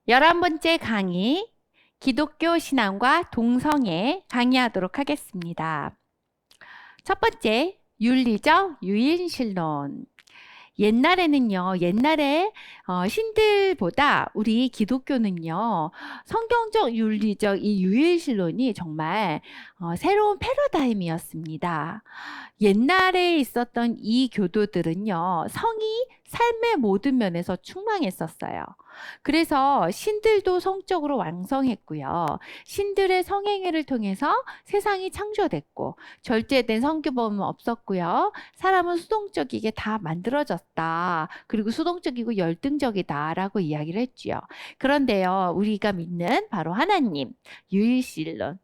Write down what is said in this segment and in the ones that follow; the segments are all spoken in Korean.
11번째 강의, 기독교 신앙과 동성애 강의하도록 하겠습니다. 첫 번째, 윤리적 유인신론. 옛날에 신들보다 우리 기독교는요, 성경적 윤리적 이 유일신론이 정말 새로운 패러다임이었습니다. 옛날에 있었던 이 교도들은요, 성이 삶의 모든 면에서 충만했었어요. 그래서 신들도 성적으로 왕성했고요. 신들의 성행위를 통해서 세상이 창조됐고, 절제된 성규범은 없었고요. 사람은 수동적이게 다 만들어졌다. 그리고 수동적이고 열등적이다라고 이야기를 했지요. 그런데요, 우리가 믿는 바로 하나님, 유일신론,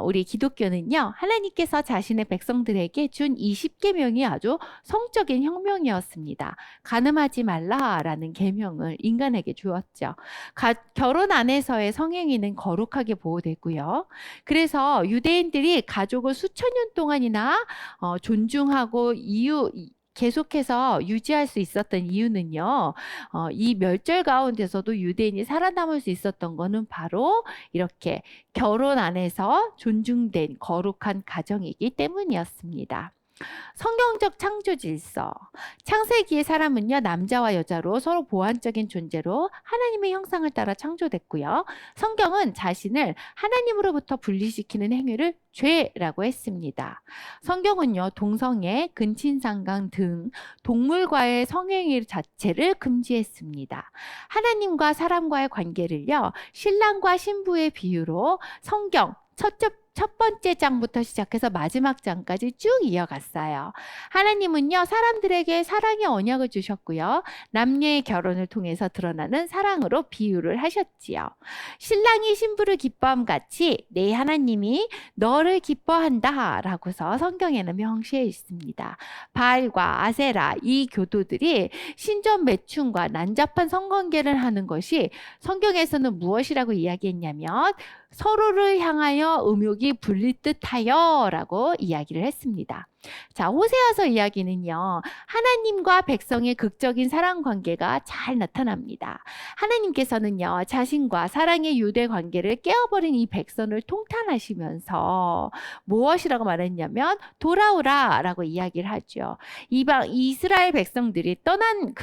우리 기독교는요, 하나님께서 자신의 백성들에게 준 20계명이 아주 성적인 혁명이었습니다. 가늠하지 말라라는 계명을 인간에게 주었죠. 결혼 안에서의 성행위는 거룩하게 보호되고요. 그래서 유대인들이 가족을 수천 년 동안이나 존중하고 계속해서 유지할 수 있었던 이유는요, 이 멸절 가운데서도 유대인이 살아남을 수 있었던 거는 바로 이렇게 결혼 안에서 존중된 거룩한 가정이기 때문이었습니다. 성경적 창조 질서. 창세기의 사람은요, 남자와 여자로 서로 보완적인 존재로 하나님의 형상을 따라 창조됐고요. 성경은 자신을 하나님으로부터 분리시키는 행위를 죄라고 했습니다. 성경은요, 동성애, 근친상간 등 동물과의 성행위 자체를 금지했습니다. 하나님과 사람과의 관계를요, 신랑과 신부의 비유로 성경 첫 번째 장부터 시작해서 마지막 장까지 쭉 이어갔어요. 하나님은요, 사람들에게 사랑의 언약을 주셨고요. 남녀의 결혼을 통해서 드러나는 사랑으로 비유를 하셨지요. 신랑이 신부를 기뻐함 같이 내 하나님이 너를 기뻐한다 라고서 성경에는 명시해 있습니다. 바알과 아세라 이 교도들이 신전 매춘과 난잡한 성관계를 하는 것이 성경에서는 무엇이라고 이야기했냐면 서로를 향하여 음욕이 불릴 듯하여 라고 이야기를 했습니다. 자, 호세아서 이야기는요, 하나님과 백성의 극적인 사랑 관계가 잘 나타납니다. 하나님께서는요, 자신과 사랑의 유대 관계를 깨어버린 이 백성을 통탄하시면서 무엇이라고 말했냐면 돌아오라 라고 이야기를 하죠. 이스라엘 백성들이 떠난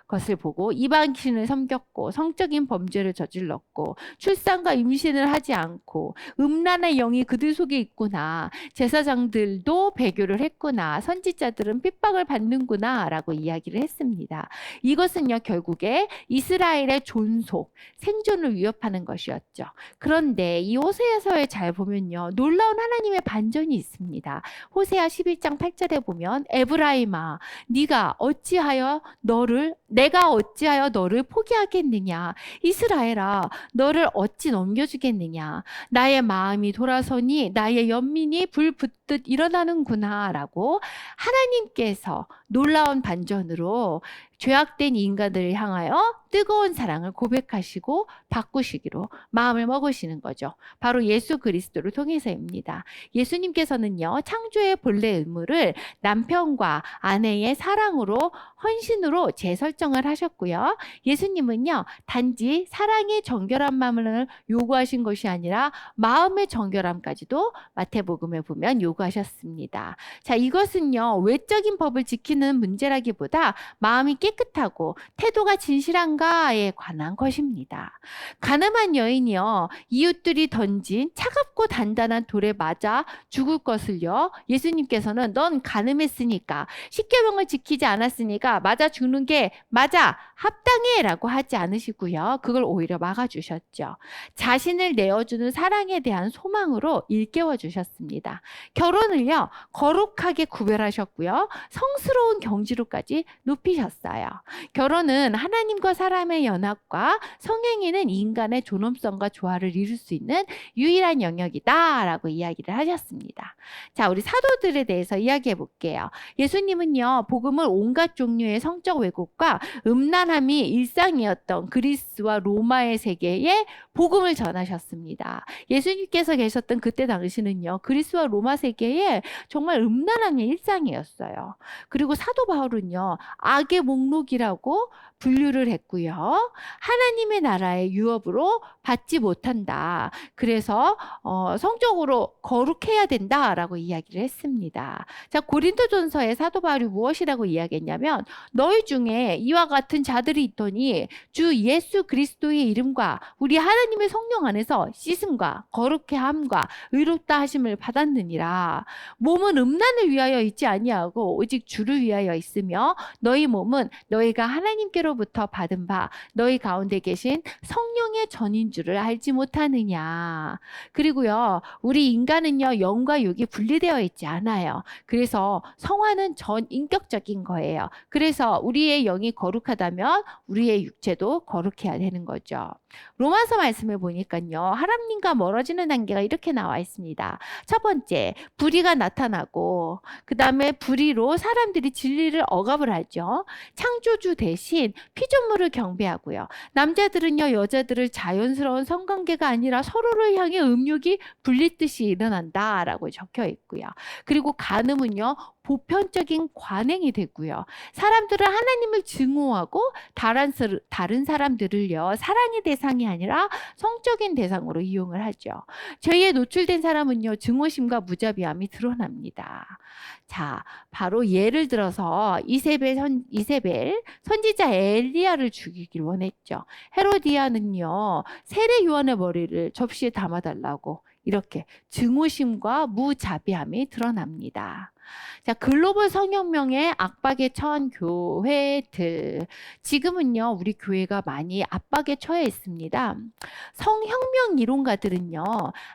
것을 보고 이방신을 섬겼고 성적인 범죄를 저질렀고 출산과 임신을 하지 않고 음란의 영이 그들 속에 있구나. 제사장들도 배교를 했구나. 선지자들은 핍박을 받는구나 라고 이야기를 했습니다. 이것은요, 결국에 이스라엘의 존속, 생존을 위협하는 것이었죠. 그런데 이 호세아서에 잘 보면요, 놀라운 하나님의 반전이 있습니다. 호세아 11장 8절에 보면 에브라임아 내가 어찌하여 너를 포기하겠느냐. 이스라엘아 너를 어찌 넘겨주겠느냐. 나의 마음이 돌아서니 나의 연민이 불 붙듯 일어나는구나 라고 하나님께서 놀라운 반전으로 죄악된 인간들을 향하여 뜨거운 사랑을 고백하시고 바꾸시기로 마음을 먹으시는 거죠. 바로 예수 그리스도를 통해서입니다. 예수님께서는요, 창조의 본래 의무를 남편과 아내의 사랑으로 헌신으로 재설정을 하셨고요. 예수님은요, 단지 사랑의 정결한 마음을 요구하신 것이 아니라 마음의 정결함까지도 마태복음에 보면 요구하셨습니다. 자, 이것은요, 외적인 법을 지키는 문제라기보다 마음이 깨끗하고 태도가 진실한가에 관한 것입니다. 가늠한 여인이요, 이웃들이 던진 차갑고 단단한 돌에 맞아 죽을 것을요, 예수님께서는 넌 가늠했으니까 십계명을 지키지 않았으니까 맞아 죽는 게 맞아 합당해 라고 하지 않으시고요, 그걸 오히려 막아주셨죠. 자신을 내어주는 사랑에 대한 소망으로 일깨워 주셨습니다. 결혼을요, 거룩하게 구별하셨고요, 성스러운 경지로까지 높이셨어요. 결혼은 하나님과 사람의 연합과 성행위는 인간의 존엄성과 조화를 이룰 수 있는 유일한 영역이다 라고 이야기를 하셨습니다. 자, 우리 사도들에 대해서 이야기해 볼게요. 예수님은요, 복음을 온갖 종류의 성적 왜곡과 음란함이 일상이었던 그리스와 로마의 세계에 복음을 전하셨습니다. 예수님께서 계셨던 그때 당시는요, 그리스와 로마 세계 사람에게 정말 음란함의 일상이었어요. 그리고 사도 바울은요, 악의 목록이라고 분류를 했고요. 하나님의 나라의 유업으로 받지 못한다. 그래서 성적으로 거룩해야 된다라고 이야기를 했습니다. 자, 고린도전서의 사도 바울이 무엇이라고 이야기했냐면, 너희 중에 이와 같은 자들이 있더니 주 예수 그리스도의 이름과 우리 하나님의 성령 안에서 씻음과 거룩해 함과 의롭다 하심을 받았느니라. 몸은 음란을 위하여 있지 아니하고 오직 주를 위하여 있으며 너희 몸은 너희가 하나님께로부터 받은 바 너희 가운데 계신 성령의 전인 줄을 알지 못하느냐. 그리고요, 우리 인간은요, 영과 육이 분리되어 있지 않아요. 그래서 성화는 전 인격적인 거예요. 그래서 우리의 영이 거룩하다면 우리의 육체도 거룩해야 되는 거죠. 로마서 말씀을 보니까요, 하나님과 멀어지는 단계가 이렇게 나와 있습니다. 첫 번째, 불의가 나타나고, 그 다음에 불의로 사람들이 진리를 억압을 하죠. 창조주 대신 피조물을 경배하고요. 남자들은요, 여자들을 자연스러운 성관계가 아니라 서로를 향해 음욕이 불리듯이 일어난다라고 적혀 있고요. 그리고 간음은요, 보편적인 관행이 되고요. 사람들은 하나님을 증오하고 다른 사람들을요, 사랑의 대상이 아니라 성적인 대상으로 이용을 하죠. 죄에 노출된 사람은요, 증오심과 무자비함이 드러납니다. 자, 바로 예를 들어서 이세벨 선지자 엘리야를 죽이길 원했죠. 헤로디아는요, 세례 요한의 머리를 접시에 담아달라고 이렇게 증오심과 무자비함이 드러납니다. 자, 글로벌 성혁명의 압박에 처한 교회들. 지금은요, 우리 교회가 많이 압박에 처해 있습니다. 성혁명 이론가들은요,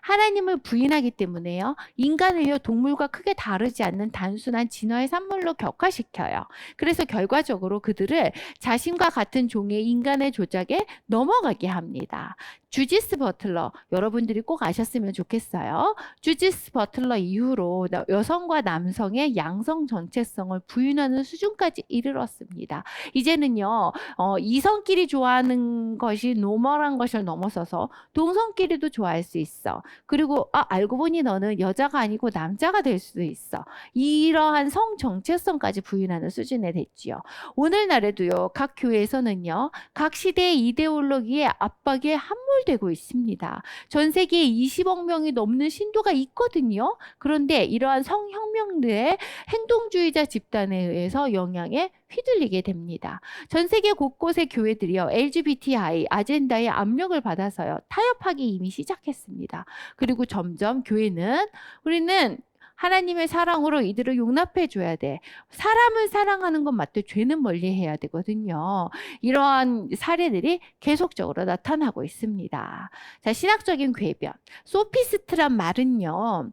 하나님을 부인하기 때문에요, 인간을요, 동물과 크게 다르지 않는 단순한 진화의 산물로 격화시켜요. 그래서 결과적으로 그들을 자신과 같은 종의 인간의 조작에 넘어가게 합니다. 주지스 버틀러, 여러분들이 꼭 아셨으면 좋겠어요. 주지스 버틀러 이후로 여성과 남성의 양성 정체성을 부인하는 수준까지 이르렀습니다. 이제는요, 이성끼리 좋아하는 것이 노멀한 것을 넘어서서 동성끼리도 좋아할 수 있어. 그리고 알고 보니 너는 여자가 아니고 남자가 될 수도 있어. 이러한 성 정체성까지 부인하는 수준에 됐지요. 오늘날에도요, 각 교회에서는요, 각 시대의 이데올로기에 압박에 함몰되고 있습니다. 전 세계에 20억 명이 넘는 신도가 있거든요. 그런데 이러한 성혁명들의 행동주의자 집단에 의해서 영향에 휘둘리게 됩니다. 전 세계 곳곳의 교회들이요, LGBTI 아젠다의 압력을 받아서요, 타협하기 이미 시작했습니다. 그리고 점점 교회는 우리는 하나님의 사랑으로 이들을 용납해 줘야 돼. 사람을 사랑하는 건 맞되 죄는 멀리해야 되거든요. 이러한 사례들이 계속적으로 나타나고 있습니다. 자, 신학적인 궤변. 소피스트란 말은요,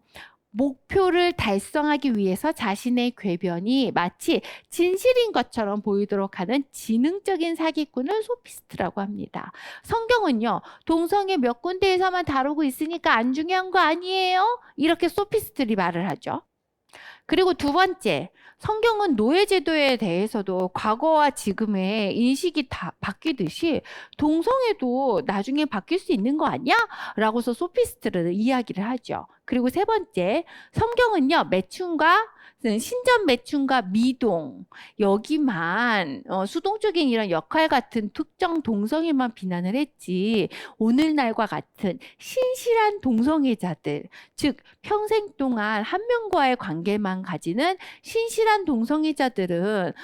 목표를 달성하기 위해서 자신의 궤변이 마치 진실인 것처럼 보이도록 하는 지능적인 사기꾼을 소피스트라고 합니다. 성경은요, 동성애 몇 군데에서만 다루고 있으니까 안 중요한 거 아니에요? 이렇게 소피스트들이 말을 하죠. 그리고 두 번째, 성경은 노예제도에 대해서도 과거와 지금의 인식이 다 바뀌듯이 동성애도 나중에 바뀔 수 있는 거 아니야? 라고서 소피스트를 이야기를 하죠. 그리고 세 번째, 성경은요, 신전 매춘과 미동, 여기만 수동적인 이런 역할 같은 특정 동성애만 비난을 했지, 오늘날과 같은 신실한 동성애자들, 즉 평생 동안 한 명과의 관계만 가지는 신실한 동성애자들은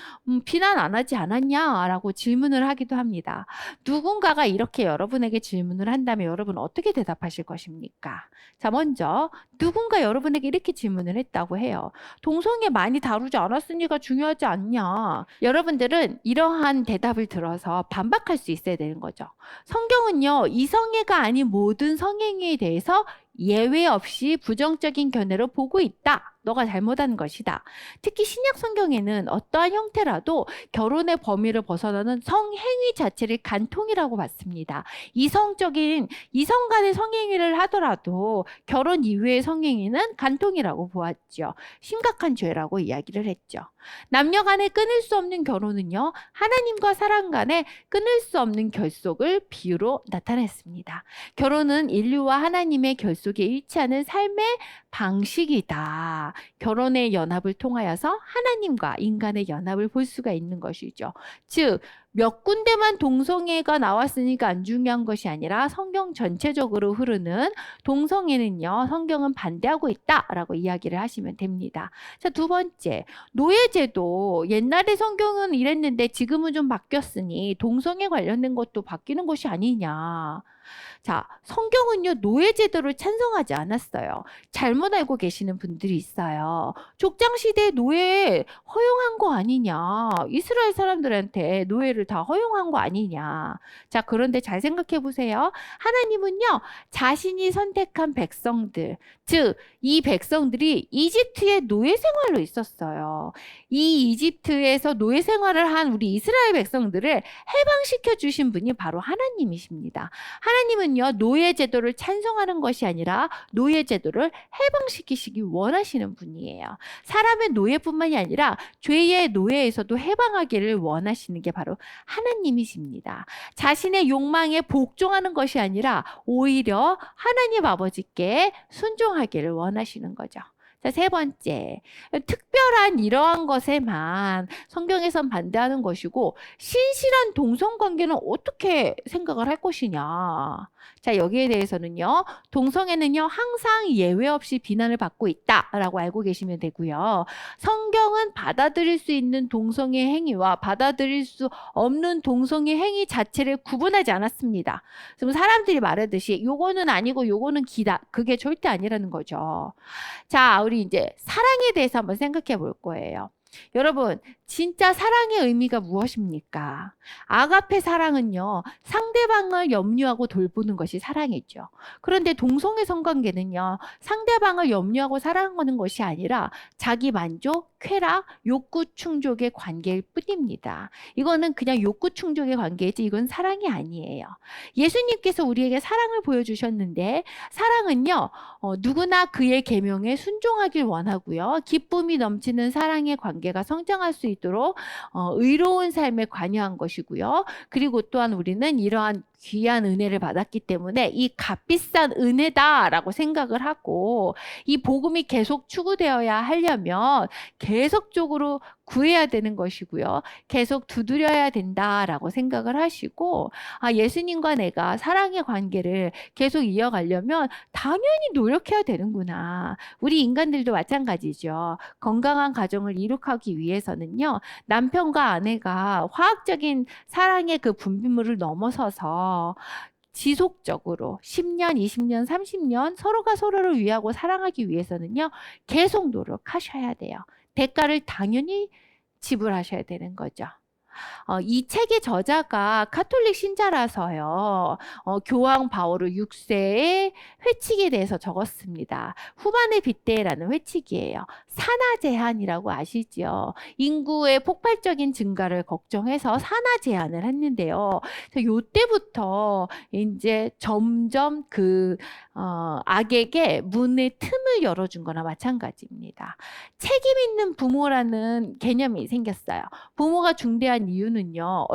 비난 안 하지 않았냐라고 질문을 하기도 합니다. 누군가가 이렇게 여러분에게 질문을 한다면 여러분 어떻게 대답하실 것입니까? 자, 먼저 누군가 여러분에게 이렇게 질문을 했다고 해요. 동성애 많이 다루지 않았으니까 중요하지 않냐. 여러분들은 이러한 대답을 들어서 반박할 수 있어야 되는 거죠. 성경은요, 이성애가 아닌 모든 성행위에 대해서 예외 없이 부정적인 견해로 보고 있다 너가 잘못한 것이다. 특히 신약 성경에는 어떠한 형태라도 결혼의 범위를 벗어나는 성행위 자체를 간통이라고 봤습니다. 이성 간의 성행위를 하더라도 결혼 이후의 성행위는 간통이라고 보았죠. 심각한 죄라고 이야기를 했죠. 남녀 간에 끊을 수 없는 결혼은요, 하나님과 사람 간에 끊을 수 없는 결속을 비유로 나타냈습니다. 결혼은 인류와 하나님의 결속에 일치하는 삶의 방식이다. 결혼의 연합을 통하여서 하나님과 인간의 연합을 볼 수가 있는 것이죠. 즉, 몇 군데만 동성애가 나왔으니까 안 중요한 것이 아니라 성경 전체적으로 흐르는 동성애는요, 성경은 반대하고 있다라고 이야기를 하시면 됩니다. 자, 두 번째, 노예제도. 옛날에 성경은 이랬는데 지금은 좀 바뀌었으니 동성애 관련된 것도 바뀌는 것이 아니냐. 자, 성경은요, 노예제도를 찬성하지 않았어요. 잘못 알고 계시는 분들이 있어요. 족장시대에 노예 허용한 거 아니냐. 이스라엘 사람들한테 노예를 다 허용한 거 아니냐. 자, 그런데 잘 생각해 보세요. 하나님은요, 자신이 선택한 백성들, 즉, 이 백성들이 이집트의 노예 생활로 있었어요. 이 이집트에서 노예 생활을 한 우리 이스라엘 백성들을 해방시켜 주신 분이 바로 하나님이십니다. 하나님은요, 노예 제도를 찬성하는 것이 아니라 노예 제도를 해방시키시기 원하시는 분이에요. 사람의 노예뿐만이 아니라 죄의 노예에서도 해방하기를 원하시는 게 바로 하나님이십니다. 자신의 욕망에 복종하는 것이 아니라 오히려 하나님 아버지께 순종하기를 원하시는 거죠. 자, 세 번째, 특별한 이러한 것에만 성경에선 반대하는 것이고 신실한 동성관계는 어떻게 생각을 할 것이냐. 자, 여기에 대해서는요, 동성애는요, 항상 예외 없이 비난을 받고 있다라고 알고 계시면 되고요. 성경은 받아들일 수 있는 동성애 행위와 받아들일 수 없는 동성애 행위 자체를 구분하지 않았습니다. 지금 사람들이 말하듯이 요거는 아니고 요거는 기다. 그게 절대 아니라는 거죠. 자, 우리 이제 사랑에 대해서 한번 생각해 볼 거예요. 여러분, 진짜 사랑의 의미가 무엇입니까? 아가페 사랑은요, 상대방을 염려하고 돌보는 것이 사랑이죠. 그런데 동성애 성관계는요, 상대방을 염려하고 사랑하는 것이 아니라 자기 만족, 쾌락, 욕구 충족의 관계일 뿐입니다. 이거는 그냥 욕구 충족의 관계이지 이건 사랑이 아니에요. 예수님께서 우리에게 사랑을 보여주셨는데 사랑은요, 누구나 그의 계명에 순종하길 원하고요. 기쁨이 넘치는 사랑의 관계가 성장할 수 있도록 의로운 삶에 관여한 것이고요. 그리고 또한 우리는 이러한 귀한 은혜를 받았기 때문에 이 값비싼 은혜다라고 생각을 하고 이 복음이 계속 추구되어야 하려면 계속적으로 구해야 되는 것이고요. 계속 두드려야 된다라고 생각을 하시고 예수님과 내가 사랑의 관계를 계속 이어가려면 당연히 노력해야 되는구나. 우리 인간들도 마찬가지죠. 건강한 가정을 이룩하기 위해서는요. 남편과 아내가 화학적인 사랑의 그 분비물을 넘어서서 지속적으로 10년, 20년, 30년 서로가 서로를 위하고 사랑하기 위해서는요. 계속 노력하셔야 돼요. 대가를 당연히 지불하셔야 되는 거죠. 이 책의 저자가 가톨릭 신자라서요. 교황 바오르 6세의 회칙에 대해서 적었습니다. 후반의 빗대라는 회칙이에요. 산화 제한이라고 아시죠? 인구의 폭발적인 증가를 걱정해서 산화 제한을 했는데요. 요때부터 이제 점점 악에게 문의 틈을 열어준 거나 마찬가지입니다. 책임 있는 부모라는 개념이 생겼어요. 부모가 중대한 이유는요,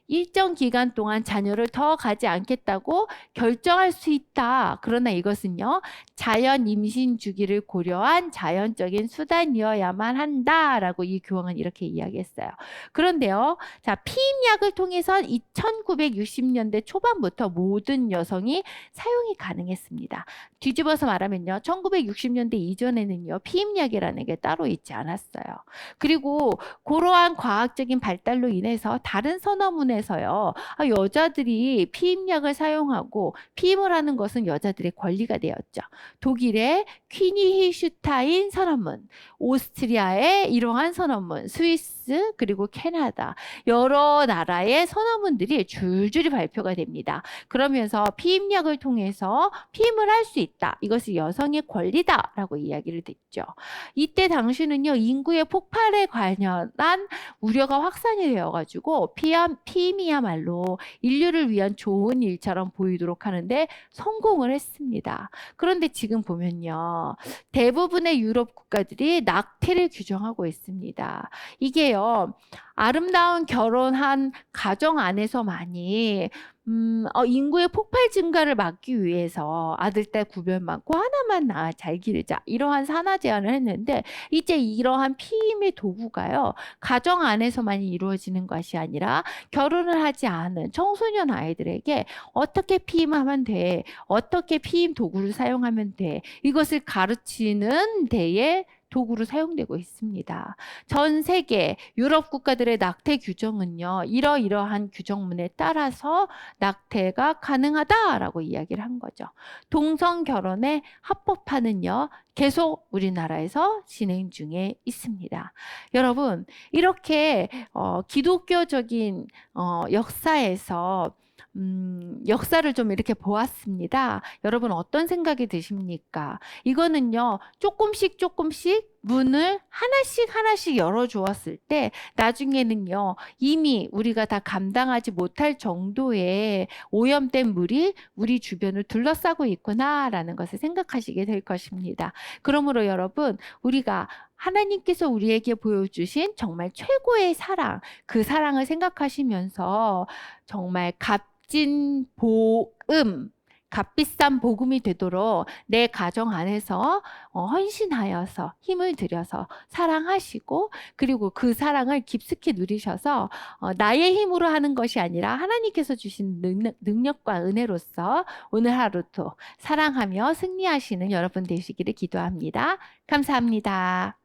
일정 기간 동안 자녀를 더 가지 않겠다고 결정할 수 있다. 그러나 이것은요, 자연 임신 주기를 고려한 자연적인 수단이어야만 한다라고 이 교황은 이렇게 이야기했어요. 그런데요, 자, 피임약을 통해서 1960년대 초반부터 모든 여성이 사용이 가능했습니다. 뒤집어서 말하면요, 1960년대 이전에는요, 피임약이라는 게 따로 있지 않았어요. 그리고 그러한 과학적인 발달로 인해서 다른 선언문에서요, 여자들이 피임약을 사용하고 피임을 하는 것은 여자들의 권리가 되었죠. 독일의 퀴니히슈타인 선언문, 오스트리아의 이러한 선언문, 스위스 US 그리고 캐나다 여러 나라의 선언문들이 줄줄이 발표가 됩니다. 그러면서 피임약을 통해서 피임을 할 수 있다. 이것이 여성의 권리다라고 이야기를 듣죠. 이때 당시는요, 인구의 폭발에 관련한 우려가 확산이 되어가지고 피임이야말로 인류를 위한 좋은 일처럼 보이도록 하는데 성공을 했습니다. 그런데 지금 보면요, 대부분의 유럽 국가들이 낙태를 규정하고 있습니다. 이게요, 아름다운 결혼한 가정 안에서만이 인구의 폭발 증가를 막기 위해서 아들, 딸 구별 많고 하나만 낳아 잘 기르자 이러한 산하 제한을 했는데 이제 이러한 피임의 도구가요 가정 안에서만 이루어지는 것이 아니라 결혼을 하지 않은 청소년 아이들에게 어떻게 피임하면 돼, 어떻게 피임 도구를 사용하면 돼 이것을 가르치는 데에 도구로 사용되고 있습니다. 전 세계 유럽 국가들의 낙태 규정은요, 이러이러한 규정문에 따라서 낙태가 가능하다라고 이야기를 한 거죠. 동성 결혼의 합법화는요, 계속 우리나라에서 진행 중에 있습니다. 여러분, 이렇게 기독교적인 역사에서 역사를 좀 이렇게 보았습니다. 여러분 어떤 생각이 드십니까? 이거는요, 조금씩 문을 하나씩 열어주었을 때 나중에는요, 이미 우리가 다 감당하지 못할 정도의 오염된 물이 우리 주변을 둘러싸고 있구나라는 것을 생각하시게 될 것입니다. 그러므로 여러분, 우리가 하나님께서 우리에게 보여주신 정말 최고의 사랑, 그 사랑을 생각하시면서 정말 값진 값비싼 복음이 되도록 내 가정 안에서 헌신하여서 힘을 들여서 사랑하시고 그리고 그 사랑을 깊숙이 누리셔서 나의 힘으로 하는 것이 아니라 하나님께서 주신 능력과 은혜로서 오늘 하루도 사랑하며 승리하시는 여러분 되시기를 기도합니다. 감사합니다.